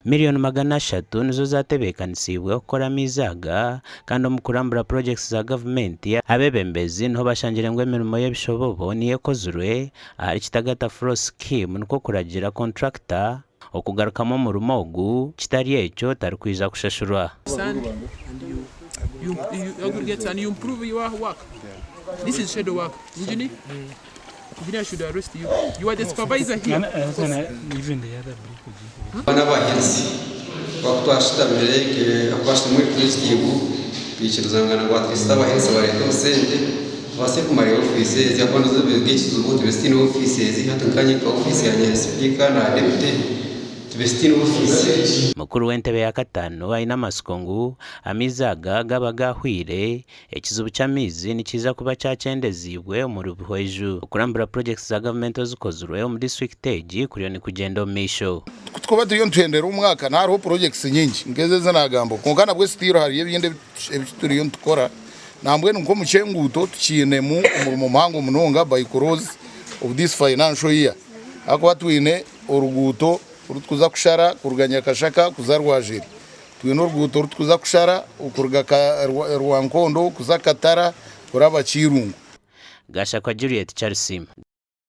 Miliyoni 300 nizo zatebekanisiibwe okukora mizaga kandi omukurambura projects za gavumenti abebembezi niho bashangira ngu emirimo y'ebishobobo niyo ekozirwe ahari kitagata flow scheme nikwo kuragira contractor okugarukamu omurimo ogu kitari ekyo tarikwiza kushashurwa. You aggregate and you improve your work. This is shadow work. Engineer? Engineer should arrest you. You are the supervisor here. Even the other brick. Wanabahinzi bakutwashitamire ke akwashita muri kristibu biciruzangana gwatrista abahinzi bareta musende base kumari offices yakondo zo begichizubu tubestine offices hatankanye ka office ya nyesipika na deputy tubestine office. Mukuru w'entebe ya katano aina masikongu amizaga gabagahwire ekizubu ky'amizi nikiza kuba kyacendezibwe mu rubuhweju okurambura projects za government zikozirwe mu district age kuriyo ni kugenda omisho twaba turiyo ntwendera umwaka ntariho projects nyinshi ngeze zanagambo konkana bwe stiro hari ebindi ebituriyo ntukora nambwe nuko mucenguto tukine mu umurimo muhango munonga by close of this financial year akwa twine uruguto urutkuza kushara kuruganya kashaka kuzarwajiri twine uruguto urutkuza kushara ukuruga rwankondo kuzakatara kuraba kirungu Gasha kwa Juliet Charles.